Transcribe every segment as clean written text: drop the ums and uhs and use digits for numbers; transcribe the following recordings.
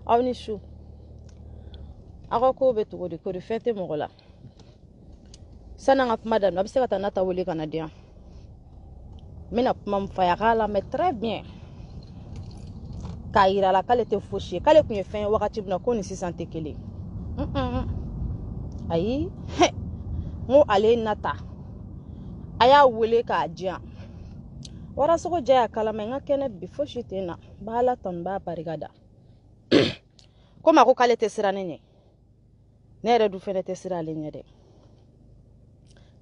aw ni su aw ko be to de ko de fete mo la sana ngap madame abse ka tanata wuli canadien mina mam fa yala mais très bien kaira la kale te fauché kale kunye fin wakati buna ko ni si santé kele ayi mo ale nata aya wuli ka dia wara soko jaya kala menga kene bi fauché tena bala ton ba parigada koma ko kale te sira nenye nere du fene te sira lenye de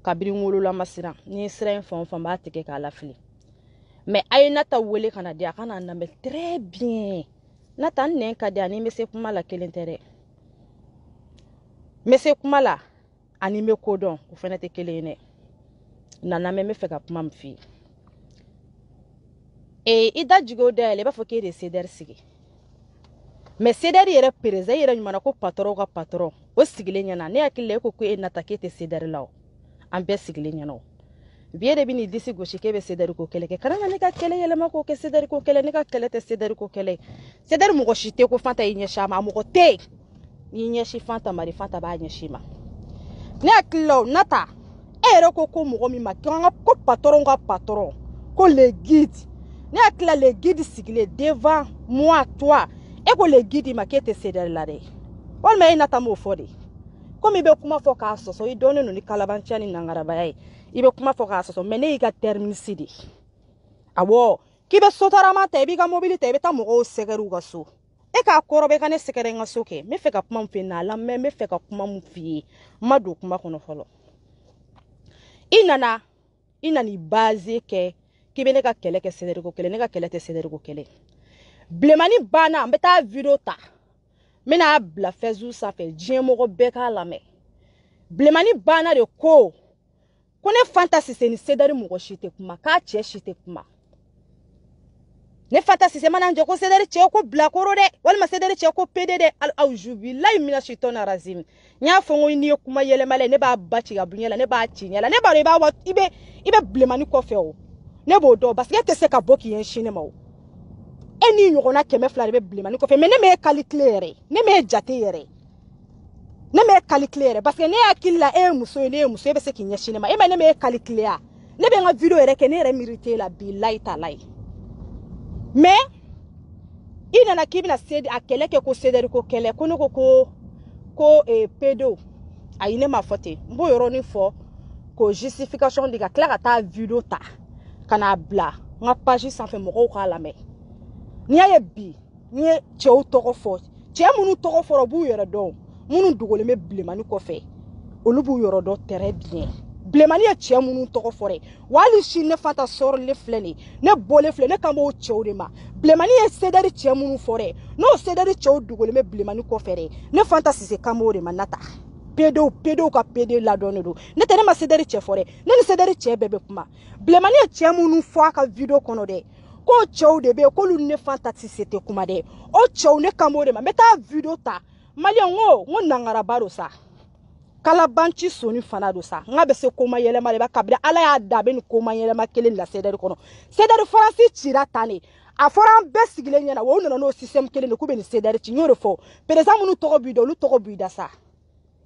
kabiri ngolo la masira ni sira fon fon ba tike ka la fili mais ay nata wele kana dia kana na me très bien nata nen ka dia ni mese kuma la kelentere mese kuma la ani me kodon ko fene te kelene nana me fe ka kuma mfi e ida jigo de le ba fo ke de ceder sigi mais ceder yere pereza yere nyuma ko patron ka patron o sigile nyana ne akille ko ko e nata ke te ceder law ambe sigile nyana biere bini disi goshi kebe ceder ko kele ke karanga ne ka kele yele mako ke ceder ko kele ne ka kele te ceder ko kele ceder mo go shite ko fanta yin shama mo go te yin shi fanta mari fanta ba yin shima ne akilo nata ere ko mo go mi ma ko patron ka patron ko le guide ne akila le guide sigile devant moi toi e ko le guide ma ke te ceder la de wal me nata mo fodi comme ibe kuma fo ka so i donne no ni kalabanchani nangara bayai ibe kuma fo ka so mene iga termine sidi awo kibe sotara ma te biga mobilité be ta mo go segeru ga so e ka korobe ka ne segere nga so ke me fe ka kuma mfi na la me fe ka kuma mfi madu kuma kono folo inani base ke kibe ne ka kele ke sedere ko kele ne ka kele te sedere ko kele blemani bana mbeta video ta mina bla fezu sa fe jemo go beka la me blemani bana de ko ne fantasy se ni sedari mo go shite kuma ka che shite kuma ne fantasy se mananje ko sedari che ko bla koro de wal ma sedari che ko pdd al aujubi la mina shitona razim nya fongo ni kuma yele male ne ba bachi ga bunyela ne ba chinyela ne ba re ba ibe blemani ko fe o ne bo do parce que te se ka boki yen shine ma o eni nyogona keme fla be blemani ko fe mais ne me calculer ne me jate yere ne me calculer parce que ne akilla muso be se kinya shinema e ne me calculer ne be nga video yere ke ne re mériter la bi laita lai mais ina na kibina sedi akele ke ko sederi ko kele ko no ko pedo ayine ma fote mbo yoro ni fo ko justification diga clara ta video ta kana bla nga page sans fait mo ko la me ni aye bi ni che o toko fo che munu toko fo bu yoro do munu dugole me blemani ko fe olubu yoro do très bien blemani e che munu toko fo re wali shi ne fata sor le fleni ne bole fleni kamo che o de ma blemani e sedari che munu fo re no sedari che o dugole me blemani ko fe re ne fanta si kamo de manata pedo ka pede la donne do ne tere ma sedari che fo re ne ni sedari che bebe kuma blemani e che munu fo aka video kono de ko chow de be ko lu ne fantasi c'était kuma de o chow ne kamo de ma meta video ta malian ngo nangara baro sa kala banchi soni fana do sa ngabe se koma yele male ba kabila ala ya dabe ni koma yele ma kele la sedari kono sedari franci chira tani a foran be sigile nyana wo no system kele ne kubeni sedari chi nyoro fo par exemple nu togo bido lu togo bida sa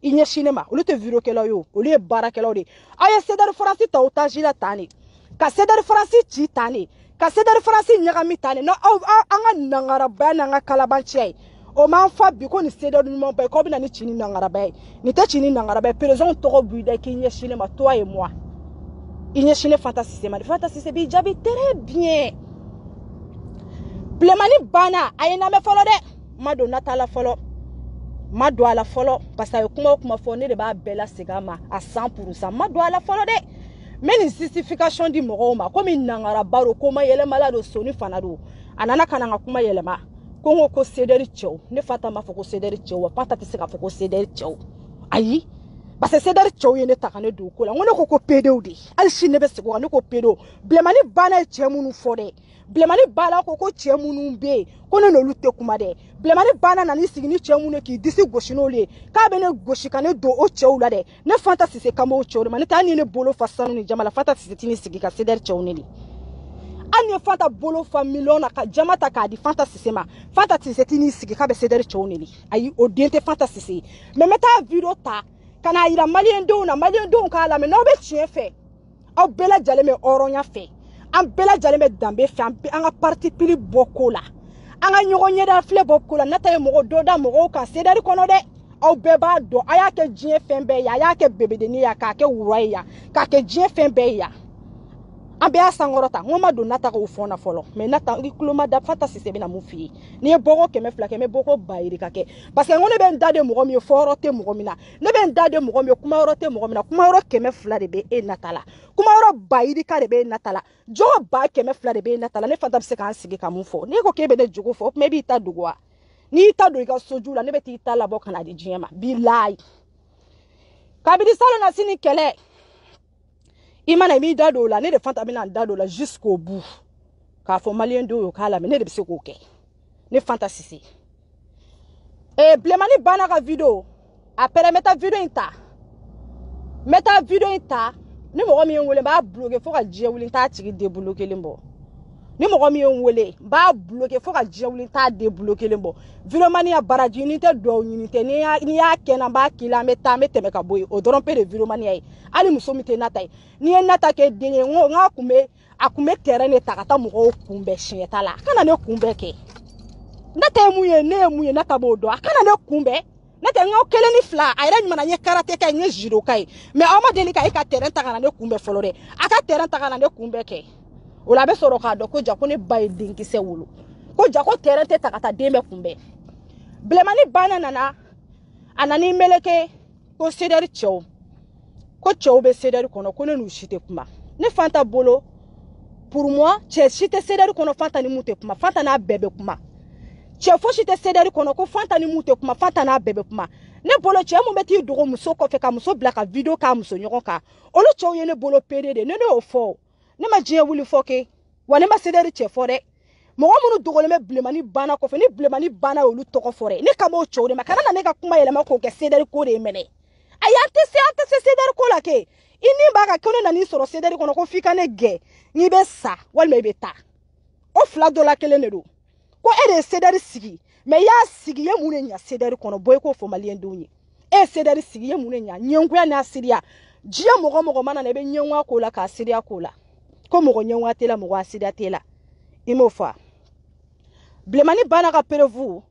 inye cinema lu te video kelo yo o le bara kelo de aya sedari franci ta otajila tani ka sedari franci chi tani ka sedari franci nyaga mitane no anga nangara ba nanga kalabanchi o man fa bi ko ni sedari mo ba ko bina ni chini nangara ba ni te chini nangara ba président togo buida ki nye cinéma toi et moi inye ciné fantasy c'est bi jabi très bien blemani bana ayena me folo de mado natala folo mado ala folo parce que kuma fo ne de ba bela segama à 100% mado ala folo de mais une justification di mogoma comme nangara baro koma yele malado soni fanado anana kananga kuma yele ma kongo ko sederi chow ne fata ma foko sederi chow pata tise ka foko sederi chow ayi parce que sederi chow yene takane do ko la ngone ko pedo di al shine be seko ne ko pedo blemani bana chemunu fode blemani bala ko chemunu be kono no lutte kuma de blemani bana na ni sigini chemunu ki disi goshino le ka be ne goshi kane do o chow la de ne fata tise kama o chow ma ne tani ne bolo fasanu ni jamala fata tise tini sigi ka sederi chow ne li Ani fanta bolo fa million ka jamata ka di fanta sisema fanta tisetini sigi ka be sedere choneli ayi odiente fanta sisi me meta video ta kana ira malien do ka la me no be chiefe aw bela jale me oronya fe an bela jale me dambe fe an ga parti pili bokola an ga nyogo nyeda fle bokola nata e mo do da mo ka sedere kono de aw beba do aya ke jien fembe ya ya ke bebedeni ya ka ke wurai ya ka ke jien fembe ya ambe asangorota ngoma do nata ko fona folo me nata ikloma da fata sisebe na mufi ni e bogo keme flake me bogo bayiri kake parce que ngone be ndade mo mi forote mo mina ne be ndade mo mi kuma orote mo mina kuma oro keme fla de be e natala kuma oro bayiri ka de be natala jo ba keme fla de be natala ne fanta se kan sigi ka mufo ni ko kebe de jugo fo me bi ta dugwa ni ta do ga sojula ne be ti ta la boka na di jema billahi kabidi sala na sini kele imana mi dado la ne de fanta mina dado la jusqu'au bout ka fo malien do yo kala me ne de bise ko ke ne fanta sisi e blemani bana ka video après meta video inta ni mo mi wole ba bloquer fo ka je wuli ta tigi débloquer limbo ni mo mi wole ba bloquer fo ka je wuli ta débloquer limbo video mani ya baraji unité do unité ni ya kena ba kila meta meteme ka boy o doron pe de video mani ay ali muso mite natai ni en nata ke denye ngo nga akume terrain ne takata mo kumbe shineta la kana ne kumbe ke nata muye nata bodo akana ne kumbe nata nga kele ni fla ayra nyuma na nye karate ka nye jiro kai me ama delika ka terrain takana ne kumbe folore aka terrain takana ne kumbe ke ola be soro ka do ko jako ne bay dinki se wulu ko jako terrain te takata dembe kumbe blemani bana nana anani meleke ko sederi chow ko chow be sederi kono ko ne nu shite kuma ne fanta bolo pour moi che shite sederi kono fanta ni mute kuma fanta na bebe kuma che fo shite sederi kono ko fanta ni mute kuma fanta na bebe kuma ne bolo che mo beti dogo muso ko fe ka muso blaka video ka muso nyogon ka olo chow ye ne bolo pdd ne o fo ne ma je wuli foke wa ne ma sederi che fore mo munu dogole me blemani bana ko fe ni blemani bana olu toko fore ne kamo chow de makana na ne ka kuma yele ma ko ke sederi ko de mene ayante se sederi ko la ke ini baga kono na ni soro sederi kono ko fika ne ge ni be sa wal me be ta o fla do la kele ne do ko e de sederi sigi me ya sigi ye mune nya sederi kono boy ko fo malien dunyi e sederi sigi ye mune nya nyengu ya na siria jia mogo mana na be nyenwa ko la ka siria ko la ko mogo nyenwa tela mogo asiria tela imofa blemani bana ka perevu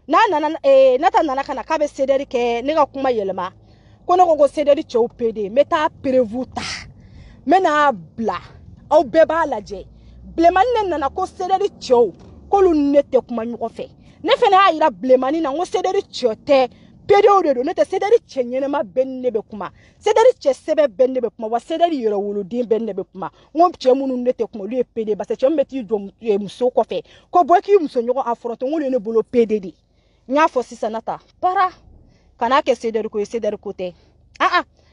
nata nana kana ka be sederi ke ne ka kuma yelema kono ko sederi chow pd meta perevu ta mena bla au beba laje blemani nana ko sederi chow ko lu nete kuma nyugo fe ne fene ayira blemani na ngo sederi chote pd o de do nete sederi chenyene ma benne be kuma sederi che sebe benne be kuma wa sederi yoro wulu din benne be kuma ngo che munu nete kuma lu pd ba se che mbeti do muso ko fe ko boki muso nyugo afronto ngo le ne bolo pd di nya fo sisa nata para kana ke sederi ko te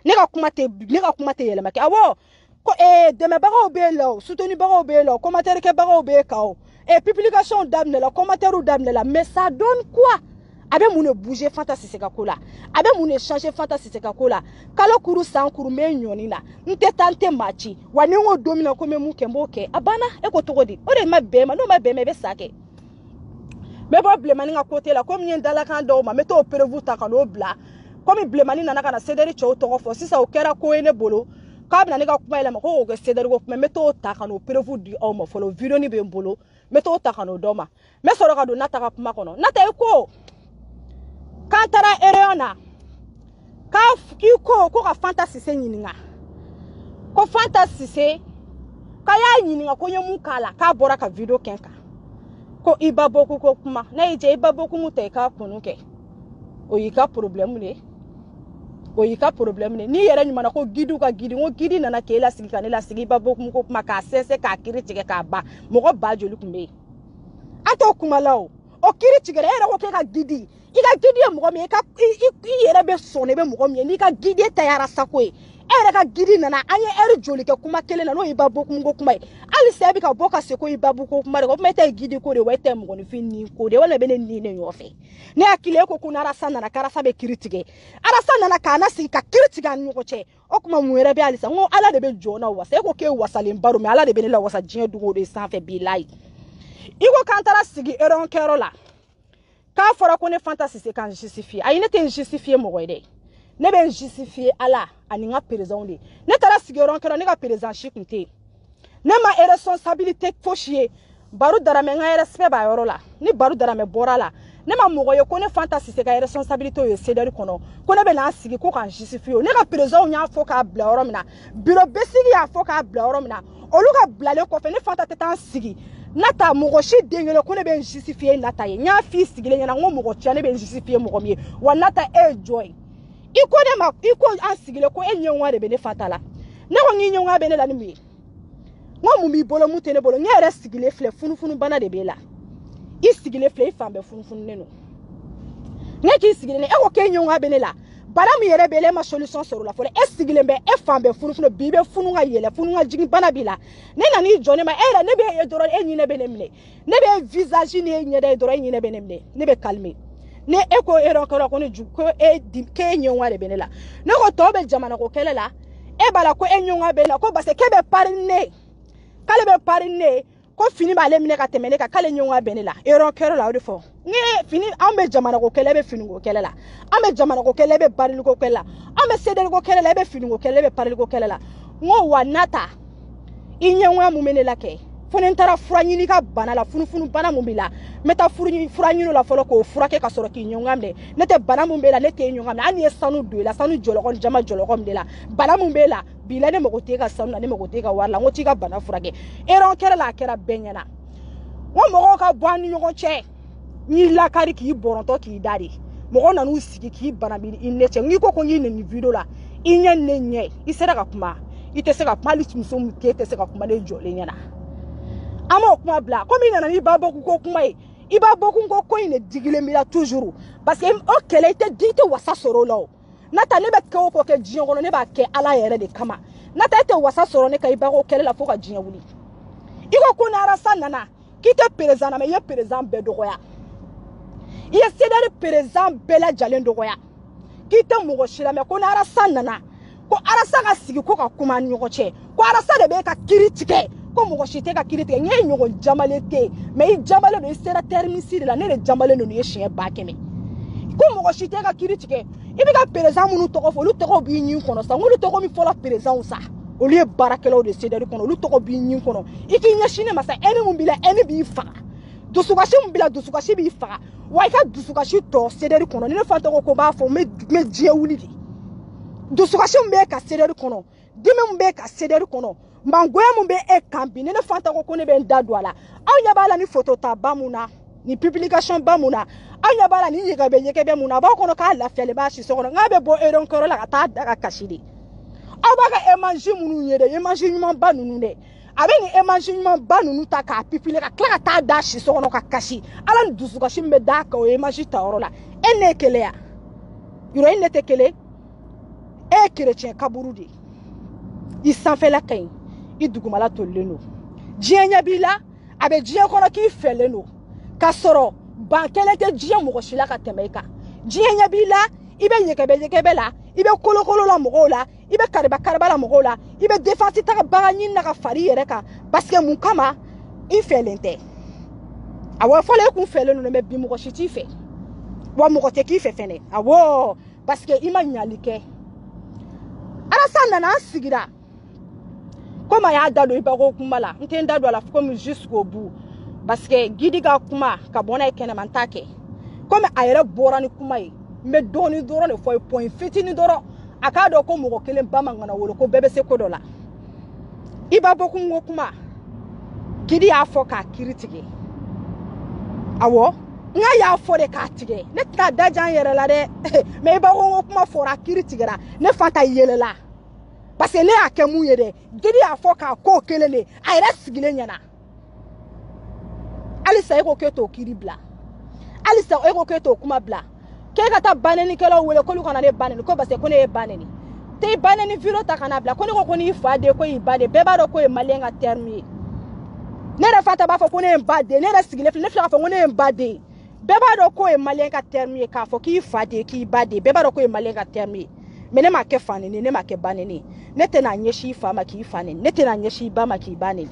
ne ka kuma te yele make awo ko deme bago be lo soutenu bago be lo commentaire ke bago be kao publication damne la commentaire damne la mais ça donne quoi abe mune bouger fantasy se ka kola abe mune changer fantasy se ka kola kala kuru san kuru me nyoni na nte tante machi wani ngo domina ko me mu kembo ke abana e ko togodi o de mabbe ma no mabbe me be sake me problème ni nga côté la comme nyen dala kan do ma meto prévu ta kan obla comme blemani nana kana sederi chow to fo sisa o kera ko ene bolo ka bina ne ka kuma ele ma ko go sederi go me meto ta kan o prévu di o ma folo video ni be bolo meto ta kan o do ma me soro ka do nata ka kuma kono nata e ko kantara ereona ka ki ko ka fantasy se nyininga ko fantasy se ka ya nyininga ko nyemu kala ka bora ka video kenka ko iba boku ko kuma na ije iba boku mute ka kunu ke o yika problem ne ni yere nyuma na ko gidu ka gidi ngo gidi na ke la sigi kanela sigi iba boku ko kuma ka sese ka kiri tige ka ba mo ko ba joli kumbe ato kuma lawo o kiri tige era ko ke ka gidi ika gidi mo ko me ka i yere be sone be mo ko me ni ka gidi ta yara sako e ere ka gidi nana anye ere joli ke kuma kele na no iba boku ngo kuma ali sebi ka boka se ko iba boku kuma de ko mete gidi ko de wete mo ni fini ko de wala bene ni ne yofe ne akile ko kuna rasa nana karasa be kiritige arasa nana kana si ka kiritiga nyugo che o kuma muere be ali sa ngo ala de be jona wasa e ko ke wasalen baro me ala de bene la wasa jien dugo de sanfe bi lai iko kantara sigi eron kerola ka fora ko ne fantasy se kan justifier ay ne te justifier mo goide ne ben justifier ala ani nga président de ne tara sigi eron kero ne ka président chikunte ne ma responsabilité fochier baru darame nga respect ba yorola ni baru darame borala ne ma mogoye ko ne fantasy se ka responsabilité yo cedari kono ko ne be na sigi ko kan justifier ne ka président nya fo ka bla oromina bureau besigi ya fo ka bla oromina oluka blale ko fe ne fantasy tan sigi nata mogo shi dengele ko ne be justifier nata ye nya fi sigile nya ngo mogo tia ne be justifier mogo mi wa nata e joy iko ne ma iko an sigile ko enye nwa de be ne fatala ne ko nyi nwa be ne la ni mi ngo mu mi bolo mu tene bolo nya re sigile fle funu bana de be la isigile fle ifambe funu ne no ne ki sigile ne e ko kenye nwa be ne la bana mu yere be le ma solution soro la fole esigile be e fambe funu bibe funu nga yele funu nga jigi bana bila ne na ni jone ma era ne be e doro enyi ne be ne mle ne be visage ni enyi de doro enyi ne be ne mle ne be calme ne eko ero ko ne juko e kenye nwa de be ne la ne ko to be jamana ko kele la e bala ko enyi nwa be la ko base kebe parine kale be parine ko fini ba le mine ka temene ka kale nyonga benela ero kero la odifo nge fini ambe jamana ko kele be fini ko kele la ambe jamana ko kele be baril ko kele la ambe sedel ko kele la be fini ko kele be paril ko kele la ngo wanata inyenwa mumenela ke fone ntara furanyini ka bana la funu bana mumila meta furanyino la folo ko furake ka soro ki nyonga mle nete bana mumbela nete nyonga mle ani sanu do la sanu jolo kon jama jolo kom de la bana mumbela bila ne mogote ka sanu ne mogote ka wala ngoti ka bana furake eron kera la kera benyana wo mogo ka bwani nyongo che ni la kari ki boronto ki dadi mogo na nu sigi ki bana bi inneche ngiko ko nyine ni video la inye nenye isera ka kuma itese ka pali tumso mutete se ka kuma le jole nyana ama kuma bla comme ina na ni babo ko kuma e iba boku ko ine digile mila toujours parce que o kele te dite wasa soro lo nata ne bet ko ke jion ko ne ba ke ala yere de kama nata te wasa soro ne ka iba ko kele la fo ka jion wuli iko ko na rasa nana kite président na me ye président be dogoya ye sedari président bela jalen dogoya kite mo go shira me ko na rasa nana ko arasa ga sigi ko ka kuma nyogo che ko arasa de be ka critique ko mo shite ka critique nye nyogo jamalete mais jamale no sera termisi de la ne jamale no ye chien ba keme ko mo shite ka critique ibi ka président munu to ko fo lu to ko bi nyin kono sa ngulu to ko mi fo la président sa o lieu barakelo de sedari kono lu to ko bi nyin kono iki nya shine masa ene mun bila ene bi fa dusukashi mun bila dusukashi bi fa wa ka dusukashi to sedari kono ne fa to ko ba fo me die wuli di dusukashi mun be ka sedari kono dime mun be ka sedari kono mangoya mun be e kambi ne fanta ko ne be ndadwala anya bala ni photo ta bamuna ni publication bamuna anya bala ni yeke be muna ba kono ka la fele ba shi so kono ngabe bo eron koro la ta daga kashidi abaga emanji munu nyede emanji nyuma banunu de abeni emanji nyuma banunu ta ka pipile ka kla ta da shi so kono ka kashi ala ndusu ka shimbe da ka o emanji ta orola ene kele ya yuro ene tekele e chrétien kaburudi isanfela kain idugumala toleno jienya bila abe jien kono ki feleno kasoro bankele te jien mo shila ka temeka jienya bila ibe yekebe la ibe kolokolo la mogola ibe karba la mogola ibe defense ta ba nyin na ka fari yere ka parce que mun kama ifelente awo fole ku feleno no me bi mo shiti fe wa mo te ki fe fene awo parce que imanyalike ala sanda na sigira comme ya dado iba ko kumala ntenda do la comme jusqu'au bout parce que gidiga kuma ka bona ekene mantake comme ayere borani kuma yi me doni doro ne foi point fitini doro akado ko mo ko kelen bama ngana wolo ko bebe se ko dola iba boku ngo kuma gidi afo ka kiritike awo nga ya fo de ka tige ne ta dajan yere la de me iba ngo kuma fora kiritigera ne fata yele la parce que ne akemu yede gidi afo ka ko kele ne ayra sigile nyana alisa eko keto kiribla alisa eko keto kuma bla ke kata baneni kelo wele ko lu kana ne baneni ko parce que ko ne baneni te bane ni video ta kana bla ko ne ko ni fa de ko i ba de be ba do ko e malenga termi ne da fata ba fo ko ne ba de ne da sigile ne fla fo ko ne ba de be ba do ko e malenga termi ka fo ki fa de ki ba de be ba do ko e malenga termi me ne ma ke fani ni ne ma ke bane ni ne te na nyeshi fa ma ki fani ne te na nyeshi ba ma ki bane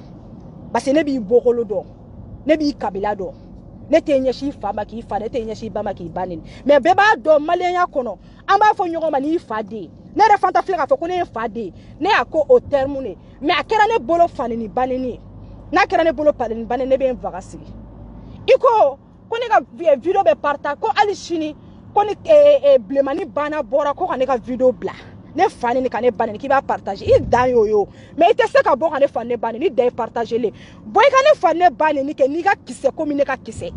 parce ne bi bokolo do ne bi kabila do ne te nyeshi fa ma ki fa ne te nyeshi ba ma ki bane mais be ba do malenga kono an ba fo nyogo ma ni fa de ne re fanta flega fo ko ne fa de ne ako o terme ne mais akera ne bolo fani ni bane ni na kera ne bolo pale ni bane ne be vagasi iko ko ne ka video be parta ko ali shini ko ni blemani bana bora ko ka ne ka video bla ne fani ni ka ne bane ni ki ba partager i dan yo mais ite se ka bo ka ne fani ne bane ni dai partager le boy ka ne fani ne bane ni ke ni ka kisse ko mi ne ka kisse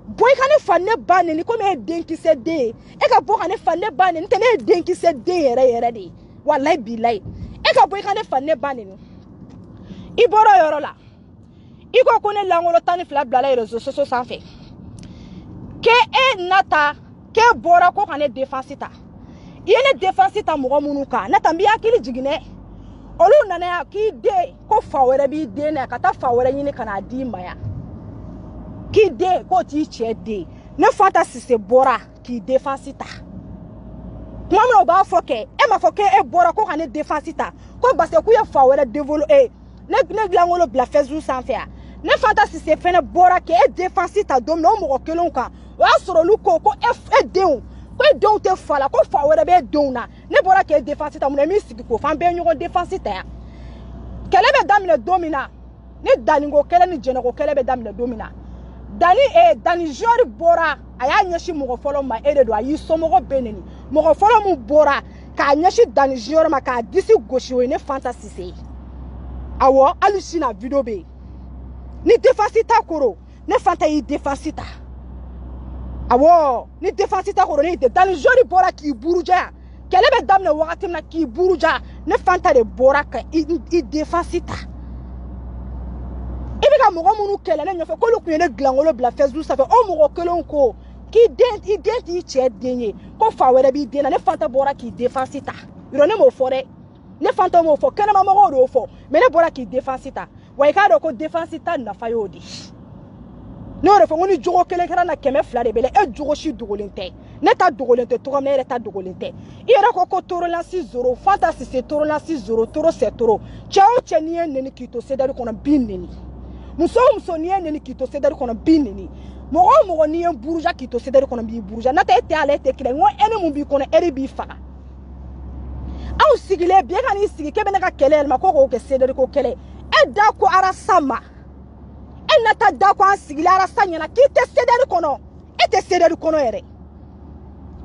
boy ka ne fani ne bane ni ko me den kisse de e ka bo ka ne fani ne bane ni te ne den kisse de yere de wallahi billahi e ka boy ka ne fani ne bane ni i boro yoro la iko ko ne langolo tani fla bla la réseaux sociaux sans fait ke e nata ke bora ko ka ne défense ta yene défense ta mo munu ka nata mbi akili jigine olu nana ya ki de ko fawere bi de na kata fawere nyini kana di maya ki de ko ti che de ne fantasy se bora ki défense ta mama ba foke e ma foke e bora ko ka ne défense ta ko ba se ku ye fawere développer ne glangolo bla Facebook sans faire ne fantasy se fene bora ke e défense ta dom no mo kelon ka wa soro lu ko e deun ko e deun te fala ko fa were be deun na ne bora ke défense ta mo mi sigi ko fan be nyugo défense ta kele be damine domina ne daningo kele ni jeno ko kele be damine domina dani jori bora aya nyeshi mo folo ma ere do ayi so mo beneni mo folo mu bora ka nyeshi dani jori ma ka disi goshi we ne fantasy se awo alusina video be ni défense ta koro ne fanta yi défense ta awo ni défense ta koro ni de dani jori bora ki buruja kele be damne wakati na ki buruja ne fanta de bora ka i défense ta ibi ka mogo munu kele ne nyofe ko lu ku ne glangolo bla Facebook ça fait o mogo kelon ko ki identi che denye ko fa were bi dena ne fanta bora ki défense ta iro ne mo fore ne fanta mo fo kana mama do fo me ne bora ki défense ta wa ka do ko défense ta na fa yodi no re fo ngoni jogo kele kera na keme fla de bele e jogo shi dogolente ne ta dogolente to me ta dogolente ira ko toro la 6-0 fantasy se toro la 6-0 toro se toro chao chenie neni kito se dari kono bineni muso ni neni kito se dari kono bineni mogo ni en buruja kito se dari kono bi buruja na ta ete ale te kire ngo ene mu bi kono eri bi faga aw sigile bi ka ni sigi kebe ne ka kele ma ko ke se dari ko kele e da ko arasama e na ta da ko sigile arasanya na kite se dari kono e te se dari kono ere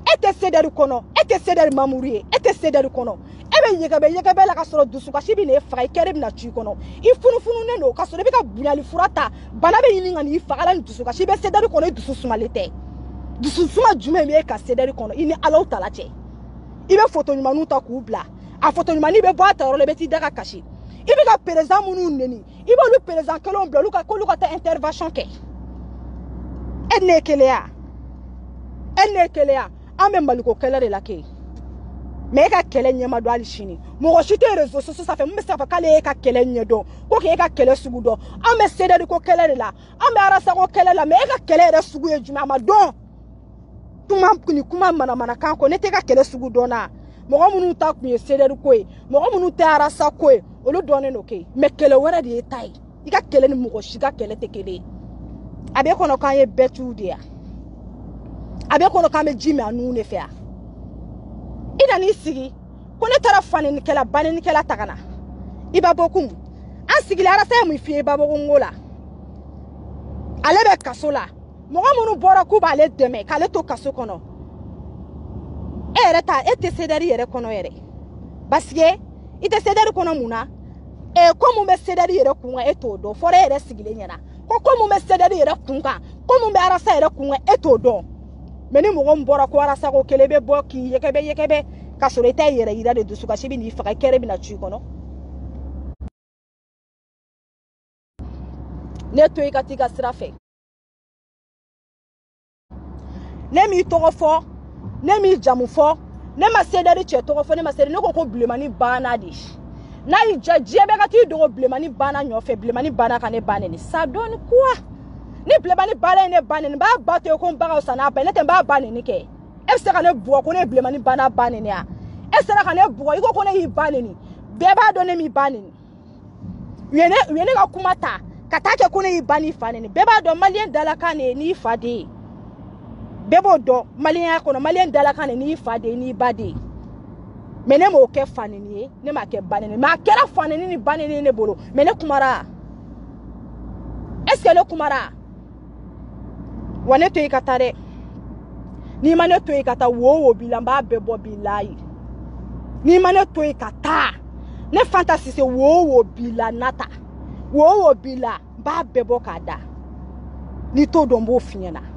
e te se dari kono e te se dari mamuri e te se dari kono ebe yegebe la ka soro dusu ka shibi ne faga kere bina chi kono I funu ne no ka soro be ka bunyali furata bana be yini ngani faga la dusu ka shibe se dari kono dusu sumalete dusu suma jume me ka se dari kono ini alaw talache ibe photo nyumanu ta ku bla a photo nyumani be bo ataro le beti daga kashi ibe ka président munu neni ibe lu président kelon bla lu ka ko lu ka ta intervention ke enne kelea ame maliko kelere la ke me ka kele nyema do ali shini mo ko shite réseaux sociaux ça fait me ça fa kale ka kele nyedo ko ke ka kele sugu do ame sede ko kelere la ame arasa ko kele la me ka kele re sugu e juma ma don kuma mana kan ko ne te ka kele sugu do na mo ko munu ta ku sede ko e mo ko munu te arasa ko e olu donne no ke me kele wera de tai I ka kele ni mo ko shiga kele te kele abe kono kan ye betu dia abe kono kan me jimi anu ne fe a ina ni sigi ko ne tara fani ni kala bani ni kala tagana iba bokum an sigi la rasa mu fie iba bokum ngola ale be kasola mo munu bora ku ba le deme kale to kaso kono ere ta ete sedari ere kono ere basike ite sedari kono muna ko mu be sedari ere kunga eto do fore ere sigi le nyana ko mu be sedari ere kunga ko mu be arasa ere kunga eto do meni mogo mbora ko arasa ko kelebe boki yekebe ka soreta yere ira de dusu ka shibi ni faga kere bina chi kono ne to ikatika srafe ne mi togo fo ne mi jamu fo ne ma sedari cɛ tɔgɔ fɔ ne ma sedari ne ko bilemani banna de n'a y'i ja diɲɛ bɛɛ ka t'i dogo bilemani banna ɲɔfɛ bilemani banna ka ne ba neni ça donne quoi ni bilemani banna ne ba neni b'a ba to yen ko n ba ka fisa n'a ba ye ne tɛ n b'a ba neni kɛ e bɛ se ka ne bugɔ ko ne ye bilemani banna ba neni wa e sera ka ne bugɔ i ko ne y'i ba neni bɛɛ b'a dɔn ne m'i ba neni u ye ne ka kuma ta ka taa kɛ ko ne y'i ba n'i fa neni bɛɛ b'a dɔn maliyɛn dalakan de ye n'i fa den ye bɛɛ b'o dɔn maliyɛnya kɔnɔ maliyɛn dalakan de n'i fa den n'i ba den mais ne m'o kɛ fa neni ye ne m'a kɛ ba neni mais a kɛra fa neni ni ba neni ne bolo mais ne kumara est-ce que ne kumara wa ne to yen ka taa dɛ n'i ma ne to yen ka taa wo wo b'i la n b'a bɛɛ bɔ b'i layi n'i ma ne to yen ka taa ne Fanta Sise wo wo b'i la nata wo wo b'i la n b'a bɛɛ bɔ k'a da n'i t'o dɔn n b'o f'i ɲɛna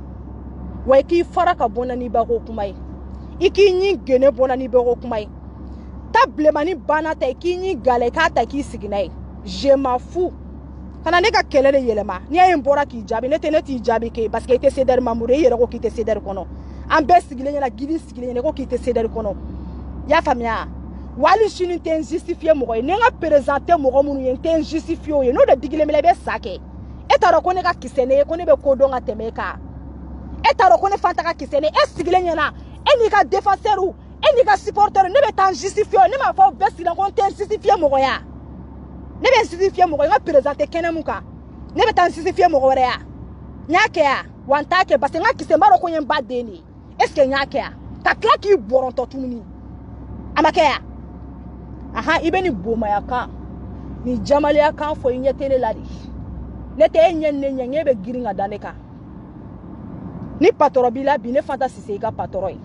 wa i k'i fara ka bɔ na n'i ba ko kuma ye i k'i ɲi gene bɔ na n'i ba ko kuma ye ta bilemani banna ta i k'i ɲi gala i k'a ta k'i sigi n'a ye je m'en fous kana ne ka kɛlɛ de yɛlɛma n'i y'a ye n bɔra k'i jaabi ne t'i jaabi kɛ parce que i tɛ CDR membre i yɛrɛ ko k'i tɛ CDR kɔnɔ an bɛɛ sigilen ɲɛna Gidi sigilen ɲɛna ko k'i tɛ CDR kɔnɔ i y'a faamuya wa hali sini n tɛ n justifier mɔgɔ ye ni n ka présenter mɔgɔ minnu ye n tɛ n justifier o ye n'o de digilen b'i la i bɛ sa kɛ e t'a dɔn ko ne ka kisɛ ne ye ko ne bɛ ko dɔn ka tɛmɛ e kan e t'a dɔn ko ne Fanta ka kisɛ ne e sigilen ɲɛna e n'i ka défenseur e n'i ka supporter ne bɛ taa n justifier o ne m'a fɔ bɛɛ sigilen ko n tɛ n justifier mɔgɔ ya ne bɛ n justifier mɔgɔ ye n ka présenter kɛnɛ mun kan ne bɛ taa n justifier mɔgɔ wɛrɛ ya n y'a kɛ ya wa n t'a kɛ parce que n ka kisɛ n b'a dɔn ko n ye n ba den de ye est ce que n y'a kɛ ya ka tila k'i bɔrɔntɔ tuguni a ma kɛ ya ahan i bɛ nin bomaya kan nin jamaleya kan fɔ i ɲɛ tɛ ne la de ne tɛ e ɲɛ ni ne ɲɛ ɲɛ bɛ girin ka da ne kan ni patɔrɔn b'i la bi ne Fanta Sise i ka patɔrɔn ye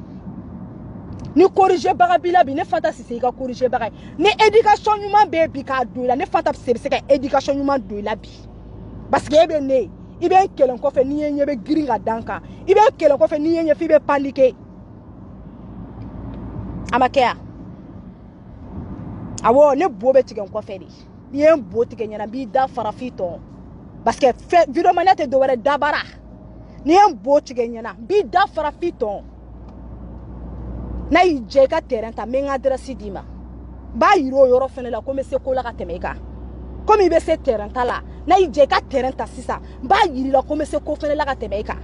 ni corriger baga b'i la bi ne Fanta Sise i ka corriger baga ye ni éducation ɲuman bɛ bi k'a don i la ne Fanta Sise bɛ se ka éducation ɲuman don i la bi parce que e bɛ ne ye i bɛ n kɛlɛ kɔfɛ n'i ye ɲɛ bɛ girin ka da n kan i bɛ n kɛlɛ kɔfɛ n'i ye ɲɛ f'i bɛ paniquer a ma kɛ ya awɔ ne bo bɛ tigɛ n kɔfɛ de n'i ye n bo tigɛ ɲɛna n b'i da farafin tɔn parce que vidéo maniya tɛ dɔwɛrɛ dabara n'i ye n bo tigɛ ɲɛna n b'i da farafin tɔn n'a y'i diya i ka terrain ta n bɛ n ka adresse d'i ma n b'a yira o yɔrɔ fɛnɛ la ko n bɛ se ko la ka tɛmɛ i kan komi i bɛ se terrain ta la n'a y'i diya i ka terrain ta sisan n b'a yira i la ko n bɛ se ko fɛnɛ la ka tɛmɛ i kan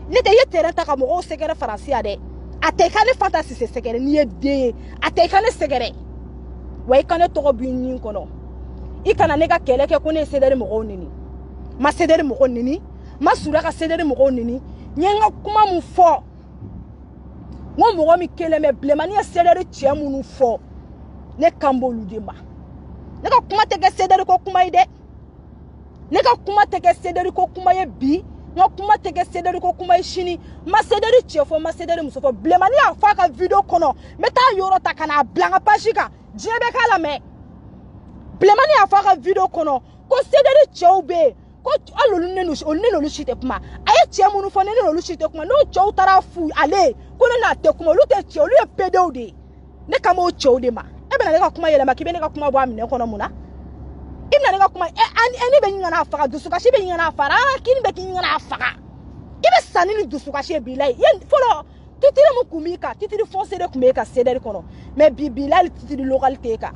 ne tɛ i ye terrain ta ka mɔgɔw sɛgɛrɛ Faransi ya dɛ a tɛ i ka ne Fanta Sise sɛgɛrɛ n'i ye den ye a tɛ i ka ne sɛgɛrɛ wa i ka ne tɔgɔ b'i nin kɔnɔ i kana ne ka kɛlɛ kɛ ko ne ye CDR mɔgɔw neni ma CDR mɔgɔw neni ma Sura ka CDR mɔgɔw neni n ye n ka kuma mun fɔ n ko mɔgɔ min kelen bɛ bilemani ye CDR cɛ minnu fɔ ne kan b'olu de ma ne ka kuma tɛ kɛ CDR ko kuma ye dɛ ne ka kuma tɛ kɛ CDR ko kuma ye bi n ka kuma tɛ kɛ CDR ko kuma ye sini ma CDR cɛ fɔ ma CDR muso fɔ bilemani y'a fɔ a ka vidéo kɔnɔ n bɛ taa yɔrɔ ta ka n'a bila n ka page kan diɲɛ bɛ k'a la mɛ bilemani y'a fɔ a ka vidéo kɔnɔ ko CDR cɛw bɛ yen ko hali olu ne n'olu si tɛ kuma a ye cɛ minnu fɔ ne n'olu si tɛ kuma n'o cɛw taara fu ale ko ne n'a tɛ kuma olu tɛ cɛ olu ye pedew de ye ne kan b'o cɛw de ma e bɛna ne ka kuma yɛlɛma k'i bɛ ne ka kuma bɔ a minɛ kɔnɔ mun na i bɛna ne ka kuma ne bɛ ɲini ka n'a faga dusukasi bɛ ɲini ka n'a faga kini bɛ k'i ɲini ka n'a faga i bɛ sa ni dusukasi ye bi la ye fɔlɔ titiri mun kun b'i kan titiri foncé de kun b'e kan CDR kɔnɔ mais bi la titiri local t'e kan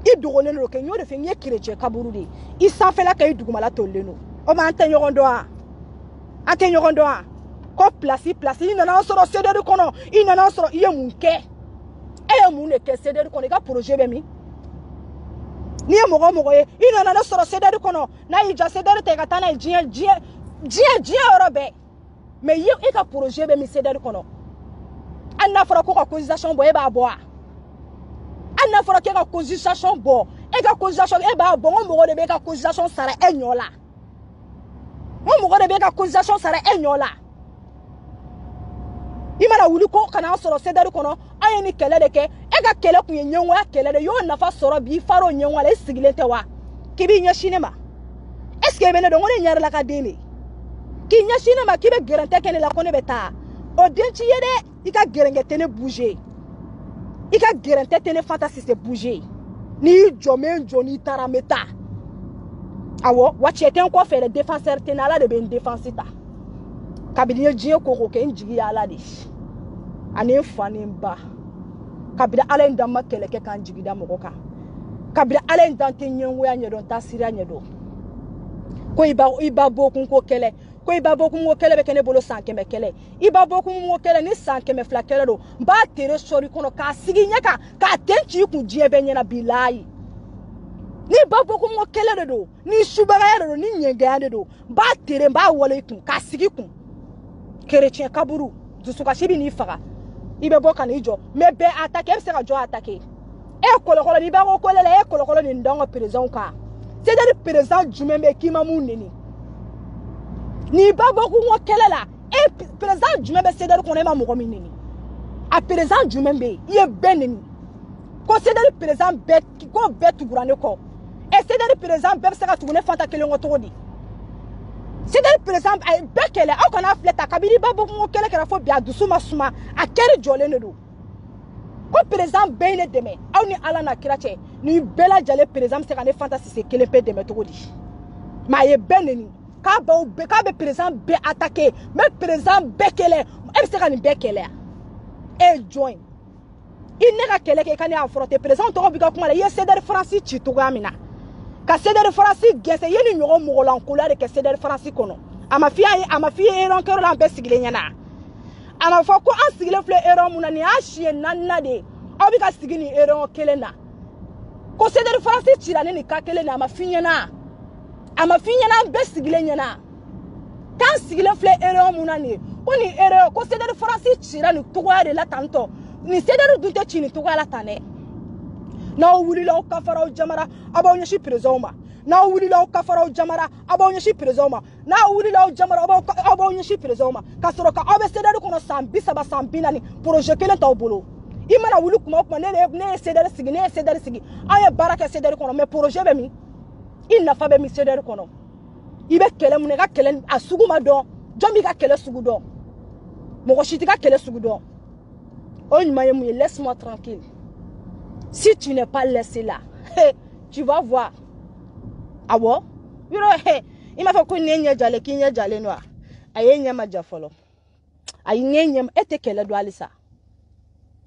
i dogolen don kɛ n y'o de fɛ n ye chrétien kaburu de i sanfɛla ka i dugumala tolilen don o ma an tɛ ɲɔgɔn dɔn wa an tɛ ɲɔgɔn dɔn wa ko place i nana sɔrɔ CDR kɔnɔ i nana sɔrɔ i ye mun kɛ e ye mun de kɛ CDR kɔnɔ i ka projet bɛ min n'i ye mɔgɔ mɔgɔ ye i nana ne sɔrɔ CDR kɔnɔ n'a y'i ja CDR ta i ka taa n'a ye diɲɛ yɔrɔ bɛɛ mais i ka projet bɛ min CDR kɔnɔ hali n'a fɔra ko ka cotisation bɔ e b'a bɔ wa hali n'a fɔra k'e ka cotisation bɔ e ka cotisation e b'a bɔ n ko mɔgɔ de b'e ka cotisation sara e ɲɔ la n ko mɔgɔ de b'e ka cotisation sara e ɲɔ la i mana wuli ko kana sɔrɔ CDR kɔnɔ an ye ni kɛlɛ de kɛ e ka kɛlɛ kun ye ɲɛngoya kɛlɛ de y'o nafa sɔrɔ bi i far'o ɲɛngoya la i sigilen tɛ wa k'i b'i ɲɛsin ne ma est ce que i bɛ ne dɔn ko ne ɲɛrɛ la ka den de k'i ɲɛsin ne ma k'i bɛ gɛrɛntɛ kɛ ne la ko ne bɛ taa o den ci ye dɛ i ka gɛrɛnkɛ tɛ ne bouger i ka gɛrɛntɛ tɛ ne Fanta Sise bouger n'i y'i jɔ n bɛ n jɔ n'i taara n bɛ taa awɔ wa cɛ tɛ n kɔfɛ dɛ défenseur tɛ n na Ala de bɛ n défense ta kabini n ye diɲɛ ko ko kɛ n jigi ye Ala de ani n fa ni n ba kabila ala ndan ma keleke kan jigida mogoka kabila ala ndan te nyenwoya nyedon ta siria nyedo ko iba bokun ko kele ko iba bokun ko kele be kene bolo sankeme kele iba bokun ko kele ni sankeme fla kele do ba tere sori kono ka sigi nyaka ka tenchi ku jiebe nyena bilayi ni ba bokun ko kele do ni subara do ni nyega do ba tere ba wole kun ka sigi kun chrétien kaburu dusuka shibi ni faga ibe boka ni jo me be attaquer be se ka jo attaquer e kolokolo ni ba ko kolele e kolokolo ni ndongo président ka c'est le président Jumembe qui m'a mounini ni ba boku ngo kelela e président Jumembe c'est le qu'on est ma mogominini a président Jumembe ye benini ko c'est le président bet ko bet gurane ko e c'est le président be se ka tugune fanta kelengo todi c'est le président bekele o kana fleta kabiri ba boku ngo kele kera fo bia dusuma suma a keri jole ne do ko président beyne deme aw ni ala na kirache ni bela jale président se kana fantasy se kele pe deme todi ma ye beneni ka be président be attaquer mais président bekele e se kana bekele e join il nega kele ke kana affronter président to bi ka kuma ye ceder France ci to gamina ka ceder France gese yeni nyogo mogolan kula de ke ceder France kono ama fiye eron kero la be sigile nyana ama fo ko an sigile fle eron munani a chie nanna de obi ka sigini eron kelena ko ceder France ci la ni ka kelena ama finyana be sigile nyana kan sigile fle eron munani ko ni eron ko ceder France ci la ni towa de la tanto ni ceder dunte ci ni towa la tane na wuli la kafara jamara abaw nyashi prezoma na wuli la kafara jamara abaw nyashi prezoma na wuli la jamara abaw nyashi prezoma kasoro ka abe ceder ko no sambi saba sambina ni projet kelen taw bolo imana wuli kuma ne ceder sigi aye baraka ceder ko no mais projet be mi il na fa be mi ceder ko no ibe kele mun ga kele asuguma do jombi ga kele sugu do mo ko shiti ga kele sugu do o nyuma yemu laisse-moi tranquille. Si tu n'es pas laissé là, tu vas voir. Ah bon? Il m'a fait qu'on n'y jale qui n'y jale noir. Aïe n'y ma jafolo. Aïe n'y ete kele do alisa.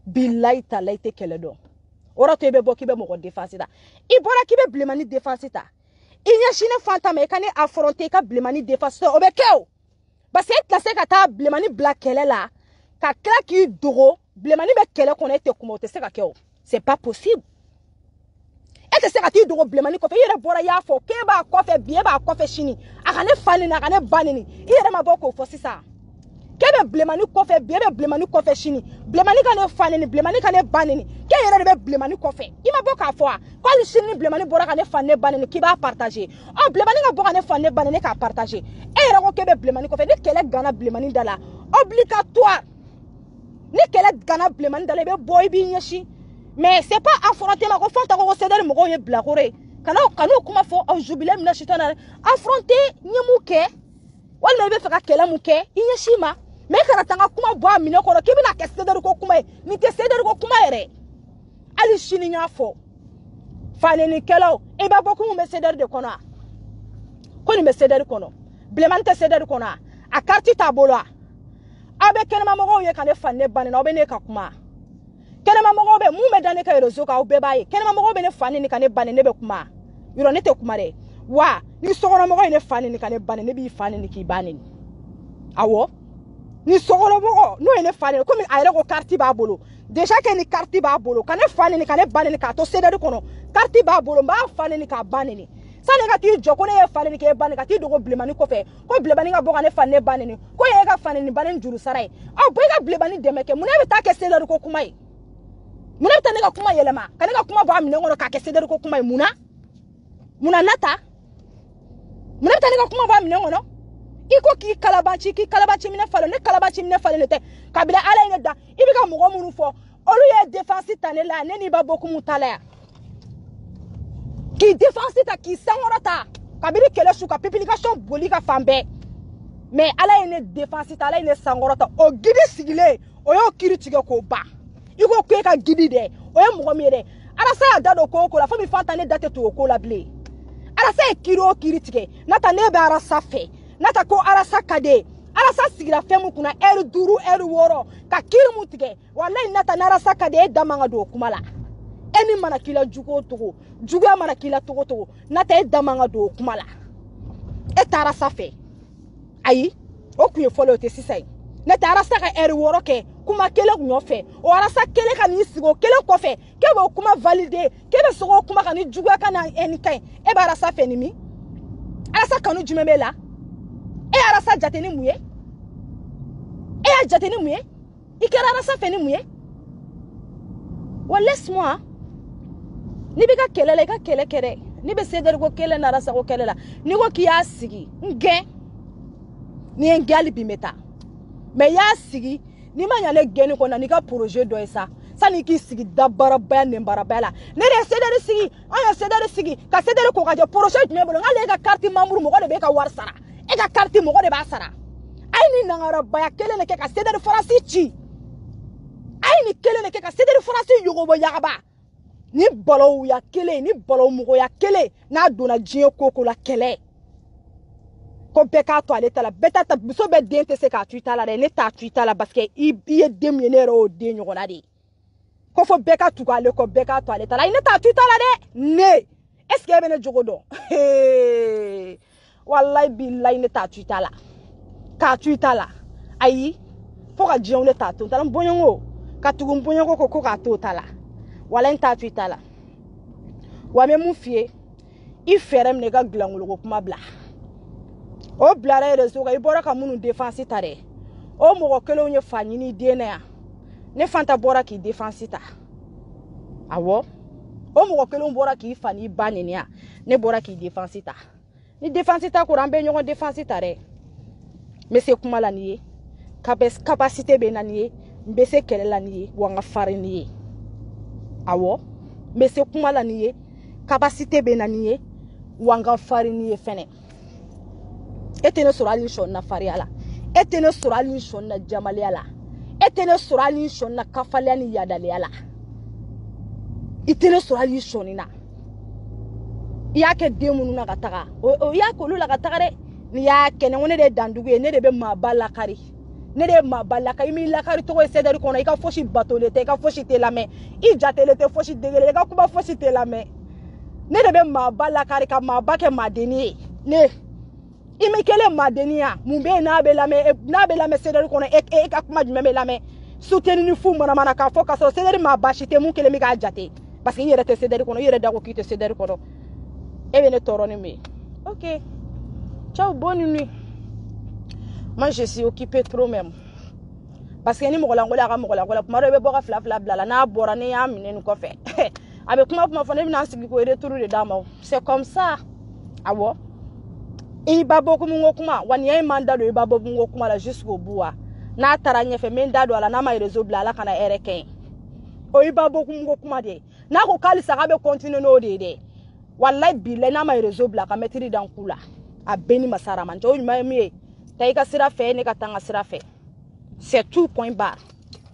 Billahi ta la ete kele do. Ora to ebe boki be mo defensita. Ibora ki be blemani defensita. Inya shine fantame kane affronter ka blemani defensita obekeo. Ba se classé ka ta blemani black kele la. Ka kla ki doro blemani be kele konete kuma te se ka keo. C'est pas possible. Et c'est ça qui doit blemani ko fe yere bora ya fo ke ba ko fe bie ba ko fe shini akane fani na akane banini yere ma boko fo sisa ke be blemani ko fe bie be blemani ko fe shini blemani kane fani ni blemani kane banini ke yere be blemani ko fe ima boka fo ko li shini blemani bora kane fani banini ki ba partager o blemani ka boka ne fani banini ka partager e yere ko ke be blemani ko fe ni kele gana blemani dala obligatoire ni kele gana blemani dala be boy bi nyashi. Mais c'est pas affronter ma confronte à céder mon goye blagoré. Kano kuma fo au jubilé mina chitana affronter nyemuke. Wal mebe fera kela muke inyeshima. Mais karatanga kuma boa mino kono kibina ke céder ko kuma ni te céder ko kuma ere. Ali shini nya fo. Fane ni kelo e ba boku me céder de kono. Koni me céder kono. Blemante céder kono. A karti tabola. Abe kenema mo goye kane fane bane na obene ka kuma. Kenema mogobe mu me dane ka erozo ka obebaye kenema mogobe ne fani ni kane bane ne be kuma yoro ne te kuma de wa ni sogoro mogo ne fani ni kane bane ne bi fani ni ki bane ni awo ni sogoro mogo no ne fani ko mi ayre ko carte ba bolo déjà que ni carte ba bolo kane fani ni kane bane ni ka to céder kono carte ba bolo ba fani ni ka bane ni sa ne ka ti joko ne fani ni ke bane ka ti dogo blemani ko fe ko blemani ga boga ne fani bane ni ko ye ga fani ni bane juru sarai o bo ga blemani demeke mu ne be ta ke céder ko kuma yi muna bitane ka kuma yelema kaneka kuma ba amine ngono ka ke céder ko kuma muna nata muna bitane ka kuma ba amine ngono iko ki kalabachi mine falo ne kalabachi mine falo te kabila ala ine da ibika mugo munu fo olu ye défense tane la ne ni ba boku mutala ya ki défense ta ki sangorata kabiri kele suka publication boli ka fambe mais ala ine défense ta ala ine sangorata o gidi sigile o yo kiri tige ko ba iko kwe ka gidi de oye mugo mere arasa ya dado ko la fami fanta ne date to ko la ble arasa e kiro kiri tike nata ne be arasa fe nata ko arasa kade Arasa sigira femu kuna eri duru eri woro ka kiri mutige wallahi nata narasa ka de damanga do kumala eni mana kila jugo togo jugo mana kila togo nata e damanga do kumala e tarasa fe ayi o kuye folo te sisai nata arasa ka eri woro ke kuma kele kunyo fe o arasa kele ka ni sigo kele ko fe ke bo kuma valide ke be sogo kuma ka ni jugo ka na eni kai e ba arasa fe ni mi arasa kanu jumemela e arasa jateni muye e jateni muye ikera arasa feni muye wa laisse-moi ni bika kelele ka kele kere ni be seder go kele na arasa go kele la ni go ki ya sigi nge ni ngali bimeta me ya sigi ni manyale geni ko na ni ka projet do esa sani ki sigi dabara ba ne baraba la ne de seder sigi anya seder sigi ka seder ko ka je projet me bolo ngale ka carte membre mo go de be ka war sara e ka carte mo go de ba sara ai ni nangara baya kele ne ke ka seder farasi ci ai ni kele ne ke ka seder farasi yugo bo yagaba ni bolo ya kele ni bolo mo ya kele na dona jie koko la kele ko be ka to ale tala beta ta biso be dente se ka tuita la ne ta tuita la parce que i e demienero o de nyogona de ko fo be ka tuga le ko be ka to ale tala ne ta tuita la de ne est-ce que be ne jogo do wallahi billahi ne ta tuita la ka tuita la ayi fo ka jion le ta to tala mbonyongo ka tugu mbonyongo ko ka to tala wala ta tuita la wa me mu fie i ferem ne ga glangolo ko kuma bla o blara rezo ga ibora ka munu défense tare o mo ko onye fanyini dena ya ne fanta bora ki défense ta awo o mo ko bora ki fani banini ya ne bora ki défense ta ni défense ta ko rambe nyon défense tare mais c'est kuma la nié capacité be na nié mbese kele la nié wanga fare nié awo mais c'est kuma la nié capacité be na nié wanga fare nié fene etene surali shon na fariala etene surali shon na jamaliala etene surali shon na kafaliani yadaliala etene surali shonina yake demunu na kataka o yake lula kataka de ni yake ne wone de dandugu ne de be mabala kari ne de mabala kari mi la kari to ko sedari kono ika foshi batole te ika foshi te la me I jatele te foshi degele ika kuba foshi te la me ne de be mabala kari ka mabake madeni ne imekele madenia mumbe na be lame sedari kono e ka kuma jumeme lame soutenu ni fu mana ka fo ka so sedari mabashite mun kele mi ga jate parce que yere te sedari kono yere da ko kite sedari kono e be ne toro ni me OK ciao bonne nuit moi je suis occupée trop même parce que ni mo la ngola ka mo la maro be boka fla blala na bora ne ya minen ko fe abe kuma fo ne bi na sigi ko retour de dama c'est comme ça awo I babo kumungo kuma wani ya mandado I babo kumungo kuma la jusqu'au bout na taranya fe mendado ala na ma réseau blala kana ereke o I babo kumungo kuma de na ko kali sakabe continue no de wallahi bile na ma réseau blaka metri dan kula a beni masara man jo nyuma mi tay ka sira fe ne ka tanga sira fe c'est tout point barre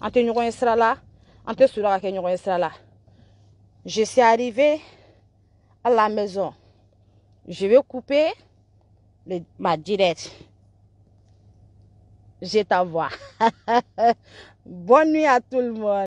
ante nyogo sira la ante sura ka nyogo sira la je suis arrivé à la maison je vais couper ma direct. Je t'envoie. Bonne nuit à tout le monde.